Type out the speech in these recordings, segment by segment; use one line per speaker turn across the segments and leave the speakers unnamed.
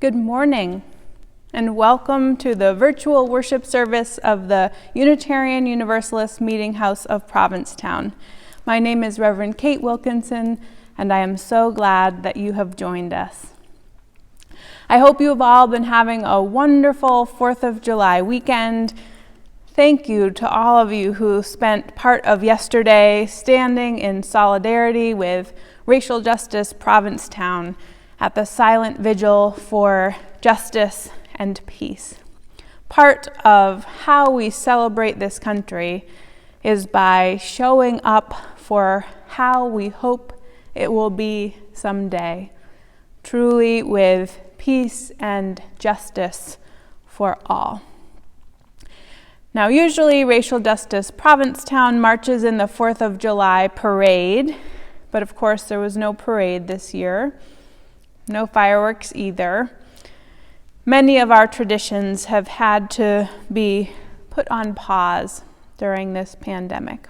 Good morning, and welcome to the virtual worship service of the Unitarian Universalist Meeting House of Provincetown. My name is Reverend Kate Wilkinson, and I am so glad that you have joined us. I hope you have all been having a wonderful 4th of July weekend. Thank you to all of you who spent part of yesterday standing in solidarity with Racial Justice Provincetown at the silent vigil for justice and peace. Part of how we celebrate this country is by showing up for how we hope it will be someday, truly with peace and justice for all. Now, usually Racial Justice Provincetown marches in the 4th of July parade, but of course there was no parade this year. No fireworks either. Many of our traditions have had to be put on pause during this pandemic.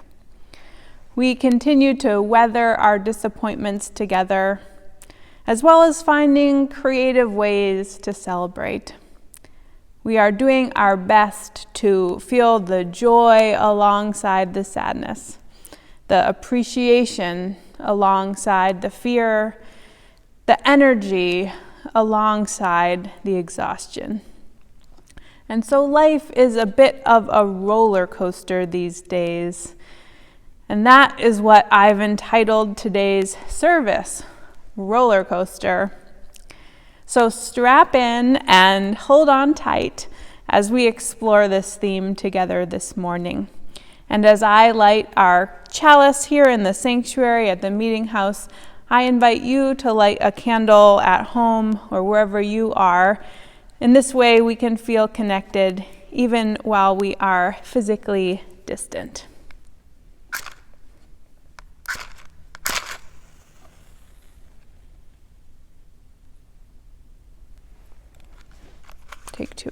We continue to weather our disappointments together, as well as finding creative ways to celebrate. We are doing our best to feel the joy alongside the sadness, the appreciation alongside the fear, the energy alongside the exhaustion. And so life is a bit of a roller coaster these days. And that is what I've entitled today's service, Rollercoaster. So strap in and hold on tight as we explore this theme together this morning. And as I light our chalice here in the sanctuary at the meeting house, I invite you to light a candle at home or wherever you are. In this way, we can feel connected even while we are physically distant. Take two.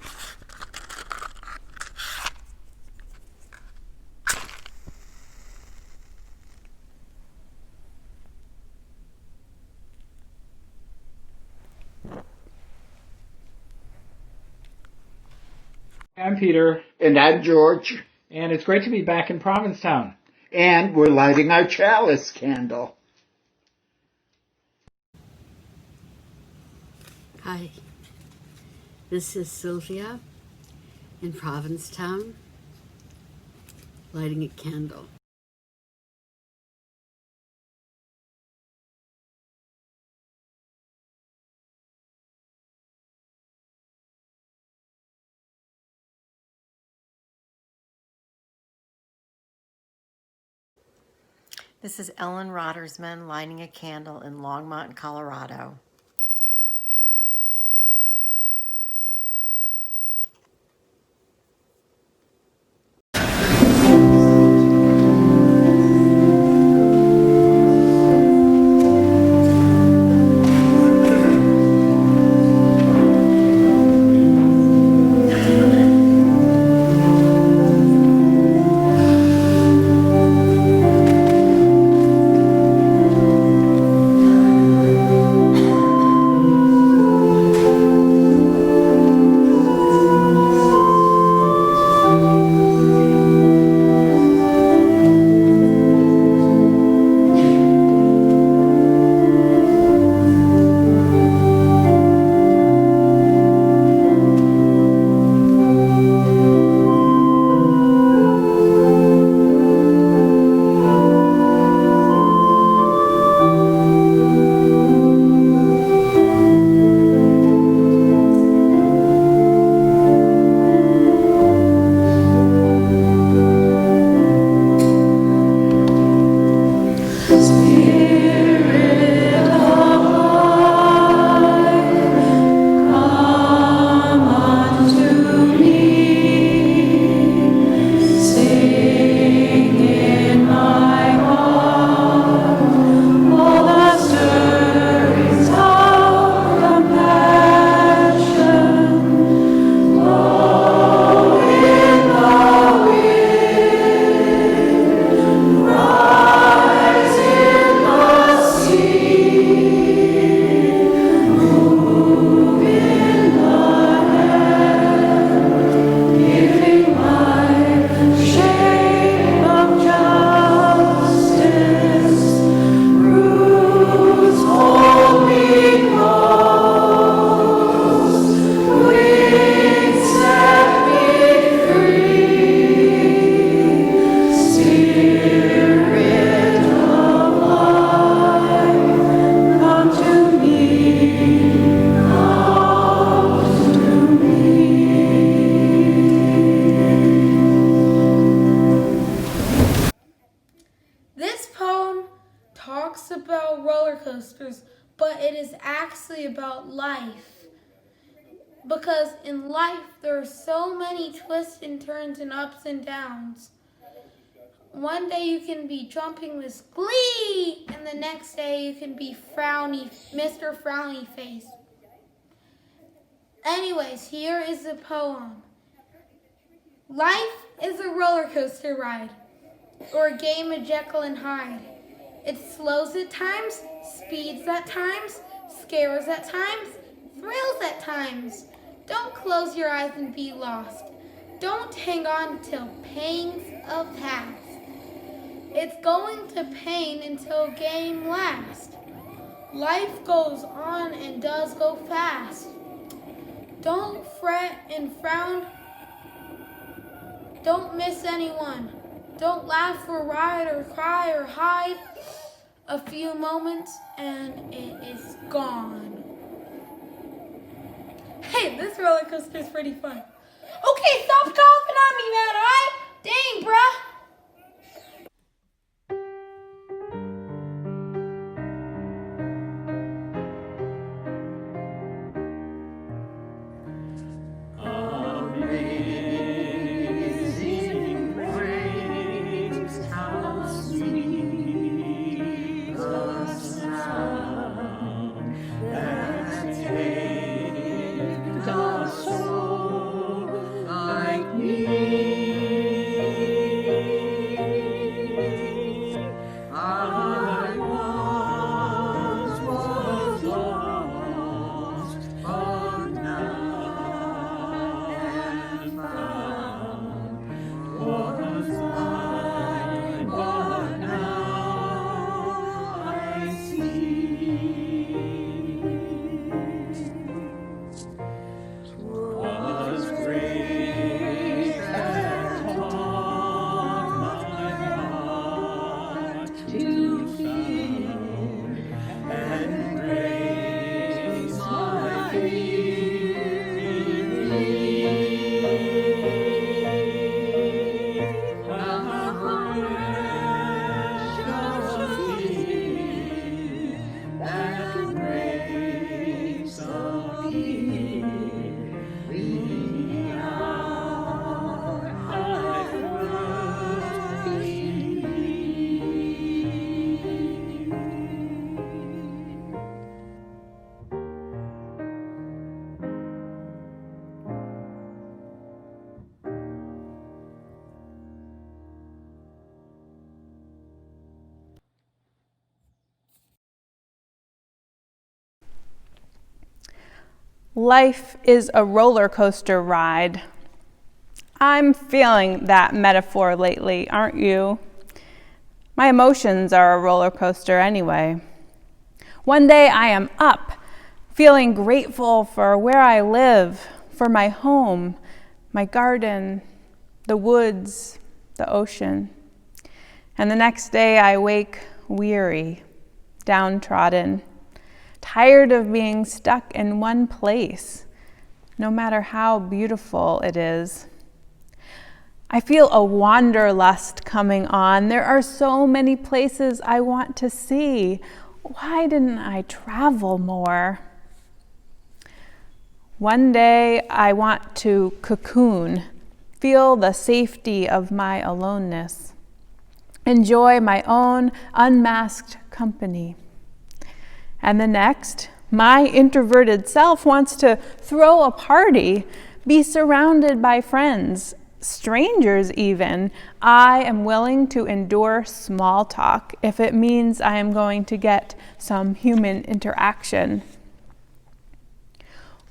I'm Peter.
And I'm George.
And it's great to be back in Provincetown.
And we're lighting our chalice candle.
Hi, this is Sylvia in Provincetown, lighting a candle.
This is Ellen Roddersman lighting a candle in Longmont, Colorado.
but it is actually about life. Because in life, there are so many twists and turns and ups and downs. One day you can be jumping with glee, and the next day you can be Mr. Frowny Face. Anyways, here is the poem. Life is a roller coaster ride, or a game of Jekyll and Hyde. It slows at times, speeds at times, scares at times, thrills at times. Don't close your eyes and be lost. Don't hang on till pangs of past. It's going to pain until game lasts. Life goes on and does go fast. Don't fret and frown. Don't miss anyone. Don't laugh or ride or cry or hide. A few moments and it is gone. Hey, this roller coaster is pretty fun. Okay, stop coughing on me, man, alright? Dang, bruh.
Life is a roller coaster ride. I'm feeling that metaphor lately, aren't you? My emotions are a roller coaster anyway. One day I am up, feeling grateful for where I live, for my home, my garden, the woods, the ocean. And the next day I wake weary, downtrodden, tired of being stuck in one place, no matter how beautiful it is. I feel a wanderlust coming on. There are so many places I want to see. Why didn't I travel more? One day I want to cocoon, feel the safety of my aloneness, enjoy my own unmasked company. And the next, my introverted self wants to throw a party, be surrounded by friends, strangers even. I am willing to endure small talk if it means I am going to get some human interaction.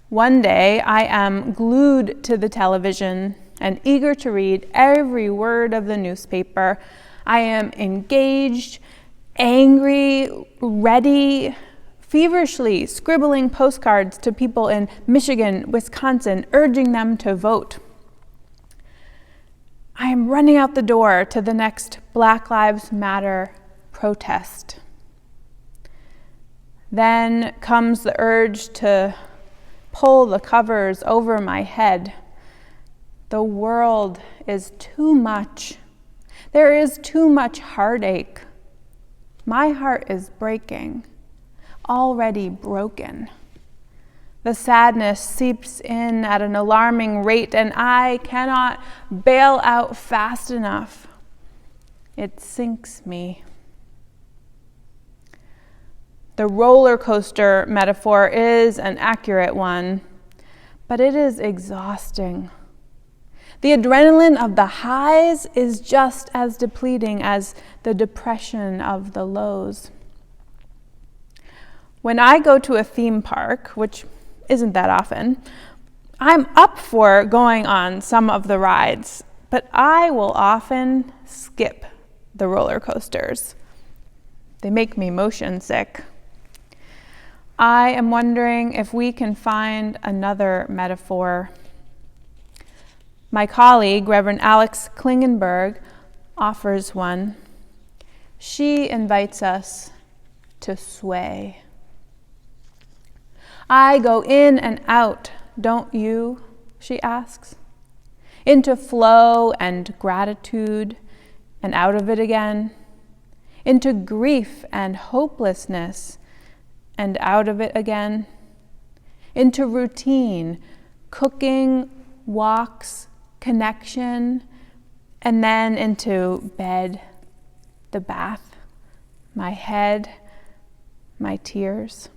One day I am glued to the television and eager to read every word of the newspaper. I am engaged, angry, ready, feverishly scribbling postcards to people in Michigan, Wisconsin, urging them to vote. I am running out the door to the next Black Lives Matter protest. Then comes the urge to pull the covers over my head. The world is too much. There is too much heartache. My heart is breaking. already broken. The sadness seeps in at an alarming rate, and I cannot bail out fast enough. It sinks me. The roller coaster metaphor is an accurate one, but it is exhausting. The adrenaline of the highs is just as depleting as the depression of the lows. When I go to a theme park, which isn't that often, I'm up for going on some of the rides, but I will often skip the roller coasters. They make me motion sick. I am wondering if we can find another metaphor. My colleague, Reverend Alex Klingenberg, offers one. She invites us to sway. I go in and out, don't you? She asks. Into flow and gratitude, and out of it again. Into grief and hopelessness, and out of it again. Into routine, cooking, walks, connection, and then into bed, the bath, my head, my tears.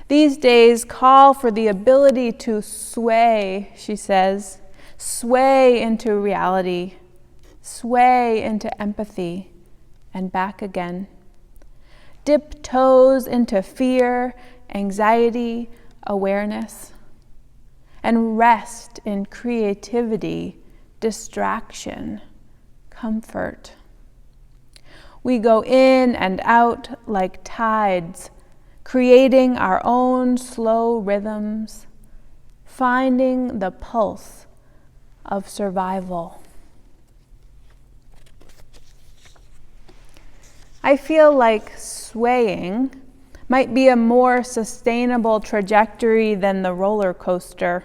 These days call for the ability to sway, she says, sway into reality, sway into empathy, and back again. Dip toes into fear, anxiety, awareness, and rest in creativity, distraction, comfort. We go in and out like tides, creating our own slow rhythms, finding the pulse of survival. I feel like swaying might be a more sustainable trajectory than the roller coaster.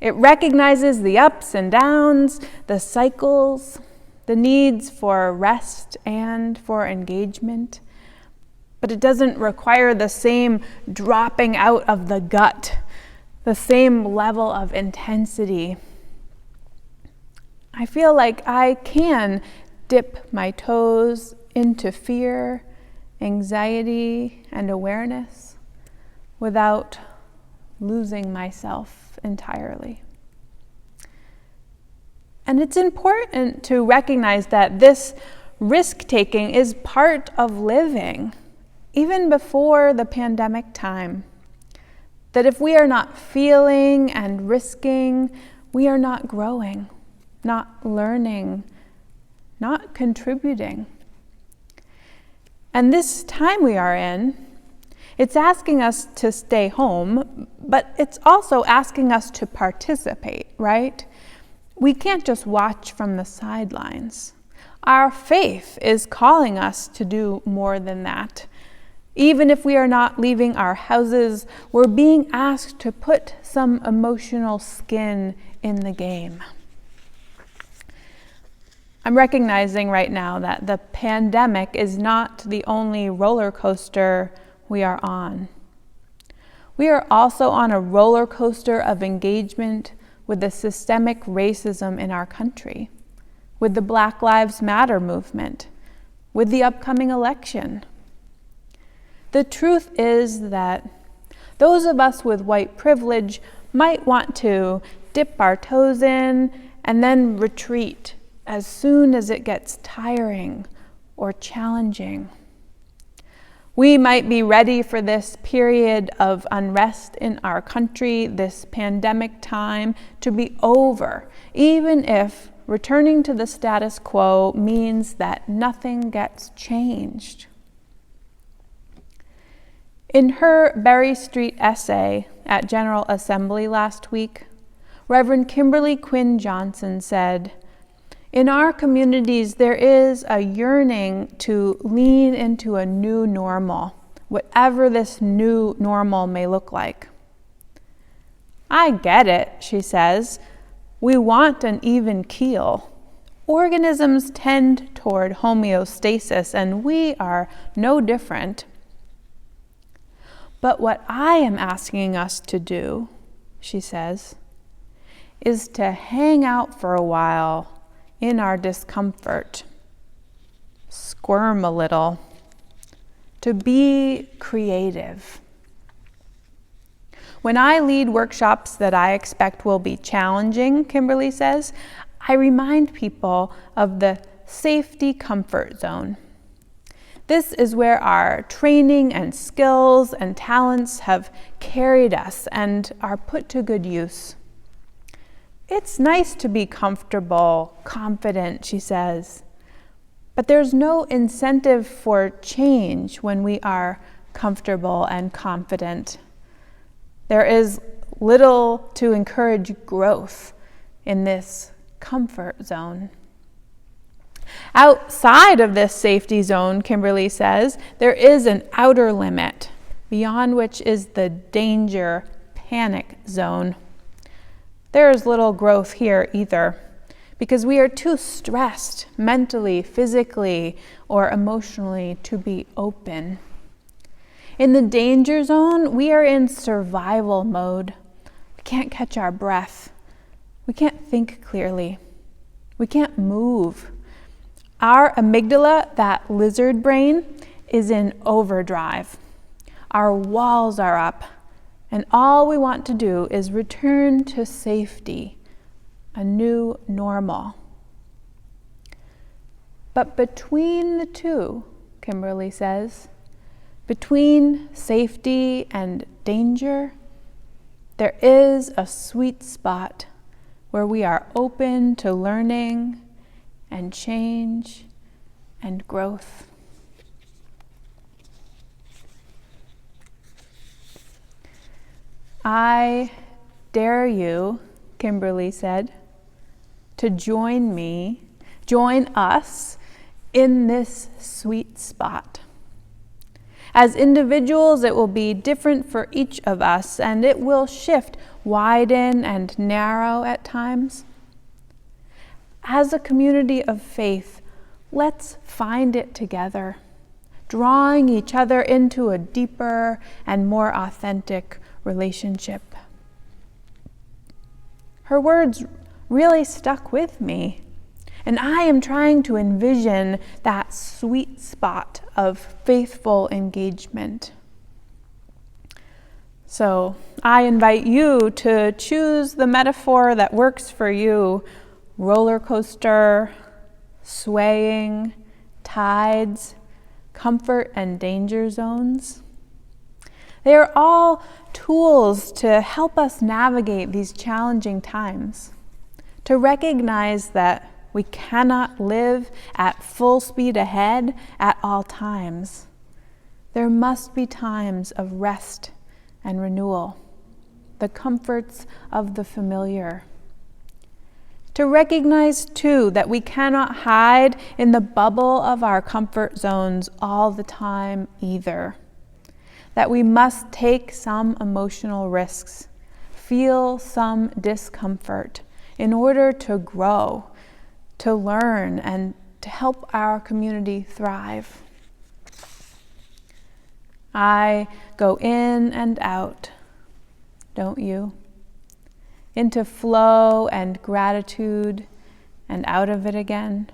It recognizes the ups and downs, the cycles, the needs for rest and for engagement, but it doesn't require the same dropping out of the gut, the same level of intensity. I feel like I can dip my toes into fear, anxiety, and awareness without losing myself entirely. And it's important to recognize that this risk-taking is part of living, even before the pandemic time. That if we are not feeling and risking, we are not growing, not learning, not contributing. And this time we are in, it's asking us to stay home, but it's also asking us to participate, right? We can't just watch from the sidelines. Our faith is calling us to do more than that. Even if we are not leaving our houses, we're being asked to put some emotional skin in the game. I'm recognizing right now that the pandemic is not the only roller coaster we are on. We are also on a roller coaster of engagement with the systemic racism in our country, with the Black Lives Matter movement, with the upcoming election. The truth is that those of us with white privilege might want to dip our toes in and then retreat as soon as it gets tiring or challenging. We might be ready for this period of unrest in our country, this pandemic time, to be over, even if returning to the status quo means that nothing gets changed. In her Berry Street essay at General Assembly last week, Reverend Kimberly Quinn Johnson said, "In our communities, there is a yearning to lean into a new normal, whatever this new normal may look like." I get it, she says. We want an even keel. Organisms tend toward homeostasis, and we are no different. But what I am asking us to do, she says, is to hang out for a while in our discomfort, squirm a little, to be creative. When I lead workshops that I expect will be challenging, Kimberly says, I remind people of the safety comfort zone. This is where our training and skills and talents have carried us and are put to good use. It's nice to be comfortable, confident, she says, but there's no incentive for change when we are comfortable and confident. There is little to encourage growth in this comfort zone. Outside of this safety zone, Kimberly says, there is an outer limit, beyond which is the danger, panic zone. There is little growth here either, because we are too stressed mentally, physically, or emotionally to be open. In the danger zone, we are in survival mode. We can't catch our breath. We can't think clearly. We can't move. Our amygdala, that lizard brain, is in overdrive. Our walls are up, and all we want to do is return to safety, a new normal. But between the two, Kimberly says, between safety and danger, there is a sweet spot where we are open to learning and change and growth. I dare you, Kimberly said, to join us in this sweet spot. As individuals, it will be different for each of us, and it will shift, widen, and narrow at times. As a community of faith, let's find it together, drawing each other into a deeper and more authentic relationship. Her words really stuck with me, and I am trying to envision that sweet spot of faithful engagement. So I invite you to choose the metaphor that works for you: roller coaster, swaying, tides, comfort and danger zones. They are all tools to help us navigate these challenging times, to recognize that we cannot live at full speed ahead at all times. There must be times of rest and renewal, the comforts of the familiar. To recognize, too, that we cannot hide in the bubble of our comfort zones all the time either. That we must take some emotional risks, feel some discomfort in order to grow, to learn, and to help our community thrive. I go in and out, don't you? Into flow and gratitude, and out of it again.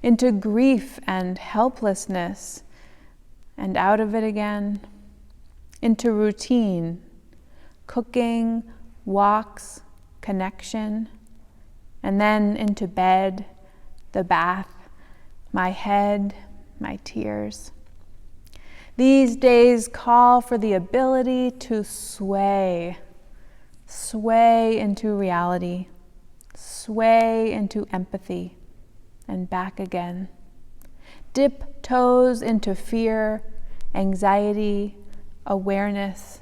Into grief and helplessness, and out of it again. Into routine, cooking, walks, connection, and then into bed, the bath, my head, my tears. These days call for the ability to sway into reality, sway into empathy, and back again. Dip toes into fear, anxiety, awareness,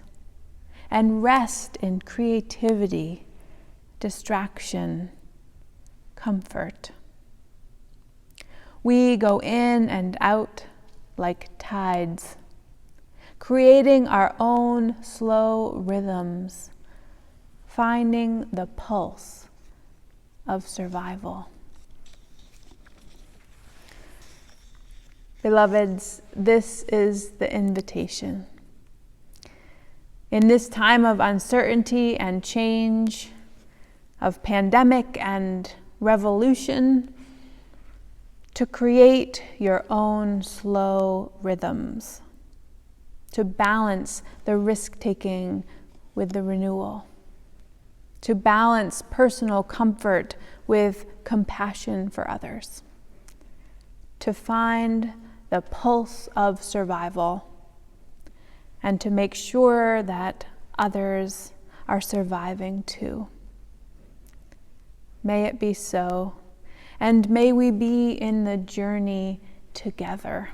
and rest in creativity, distraction, comfort. We go in and out like tides, creating our own slow rhythms, finding the pulse of survival. Beloveds, this is the invitation. In this time of uncertainty and change, of pandemic and revolution, to create your own slow rhythms, to balance the risk-taking with the renewal, to balance personal comfort with compassion for others, to find the pulse of survival, and to make sure that others are surviving too. May it be so, and may we be in the journey together.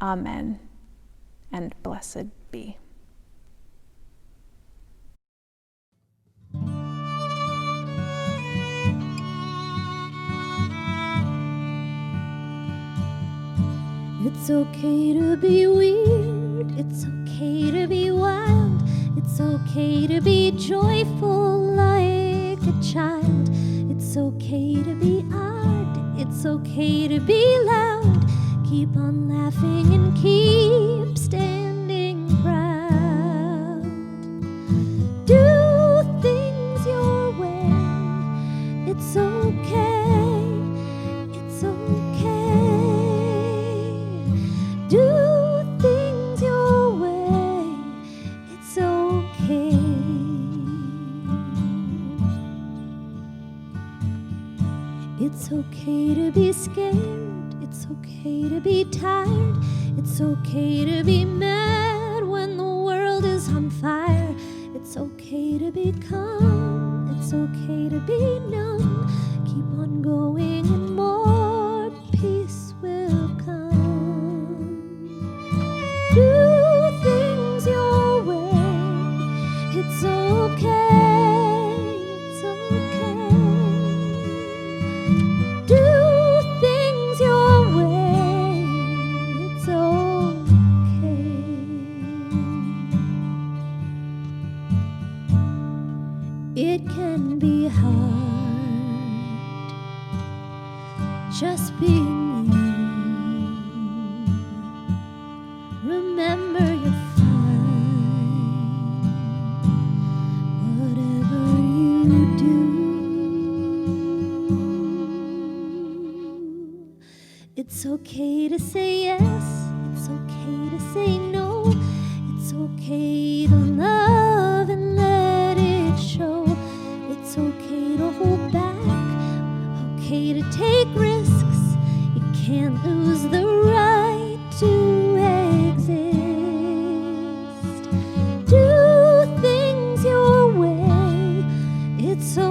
Amen, and blessed be.
It's okay to be weird, it's okay to be wild, it's okay to be joyful like a child. It's okay to be odd, it's okay to be loud. Keep on laughing and keep standing proud. Do things your way, it's okay, it's okay. Do things your way, it's okay. It's okay to be scared, it's okay to be tired, it's okay to be mad when the world is on fire. It's okay to be calm, it's okay to be numb. Keep on going and more peace will come. Do things your way, it's okay, it's okay. Do things your way, it's okay. It can be hard just being you. Remember you're fine, whatever you do. It's okay to say yes, it's okay to say no. It's okay to love and let it show. It's okay to hold back, okay to take risks. You can't lose the right to exist. Do things your way, it's okay.